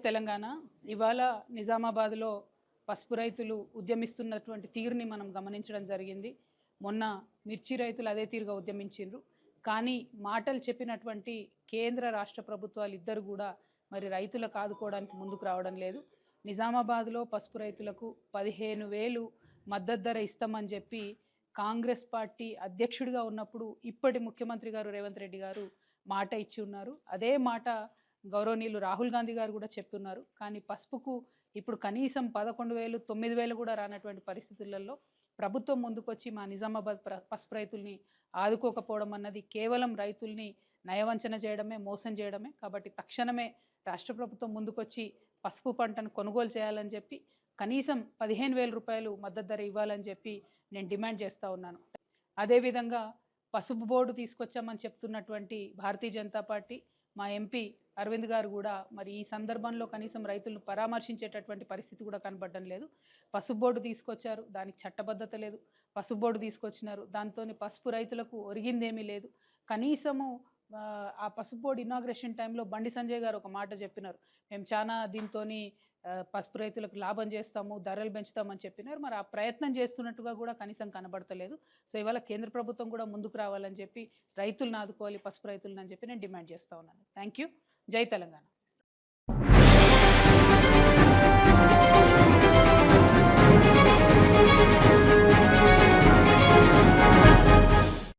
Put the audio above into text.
తెలంగాణ. ఇవాళ నిజామాబాద్లో పసుపు రైతులు ఉద్యమిస్తున్నటువంటి తీరుని మనం గమనించడం జరిగింది. మొన్న మిర్చి రైతులు అదే తీరుగా ఉద్యమించిండ్రు. కానీ మాటలు చెప్పినటువంటి కేంద్ర రాష్ట్ర ప్రభుత్వాలు ఇద్దరు కూడా మరి రైతులకు ఆదుకోవడానికి ముందుకు రావడం లేదు. నిజామాబాద్లో పసుపు రైతులకు 15,000 మద్దతు ధర ఇస్తామని చెప్పి కాంగ్రెస్ పార్టీ అధ్యక్షుడిగా ఉన్నప్పుడు ఇప్పటి ముఖ్యమంత్రి గారు రేవంత్ రెడ్డి గారు మాట ఇచ్చి ఉన్నారు. అదే మాట గౌరవనీయులు రాహుల్ గాంధీ గారు కూడా చెప్తున్నారు. కానీ పసుపుకు ఇప్పుడు కనీసం 11,000, 9,000 కూడా రానటువంటి పరిస్థితులలో ప్రభుత్వం ముందుకొచ్చి మా నిజామాబాద్ పసుపు రైతుల్ని ఆదుకోకపోవడం అన్నది కేవలం రైతుల్ని నయవంచన చేయడమే, మోసం చేయడమే. కాబట్టి తక్షణమే రాష్ట్ర ప్రభుత్వం ముందుకొచ్చి పసుపు పంటను కొనుగోలు చేయాలని చెప్పి కనీసం 15,000 రూపాయలు మద్దతు ధర ఇవ్వాలని చెప్పి నేను డిమాండ్ చేస్తూ ఉన్నాను. అదేవిధంగా పసుపు బోర్డు తీసుకొచ్చామని చెప్తున్నటువంటి భారతీయ జనతా పార్టీ మా ఎంపీ అరవింద్ గారు కూడా మరి ఈ సందర్భంలో కనీసం రైతులను పరామర్శించేటటువంటి పరిస్థితి కూడా కనబడడం లేదు. పసుపు బోర్డు తీసుకొచ్చారు, దానికి చట్టబద్ధత లేదు. పసుపు బోర్డు తీసుకొచ్చినారు, దాంతో పసుపు రైతులకు ఒరిగిందేమీ లేదు. కనీసము ఆ పసుపు బోర్డు ఇనాగ్రేషన్ టైంలో బండి సంజయ్ గారు ఒక మాట చెప్పినారు, మేము చాలా దీంతో పసుపు రైతులకు లాభం చేస్తాము, ధరలు పెంచుతామని చెప్పినారు. మరి ఆ ప్రయత్నం చేస్తున్నట్టుగా కూడా కనీసం కనబడతలేదు. సో ఇవాళ కేంద్ర ప్రభుత్వం కూడా ముందుకు రావాలని చెప్పి రైతులను ఆదుకోవాలి, పసుపు రైతులను అని చెప్పి నేను డిమాండ్ చేస్తూ ఉన్నాను. Thank you. జై తెలంగాణ.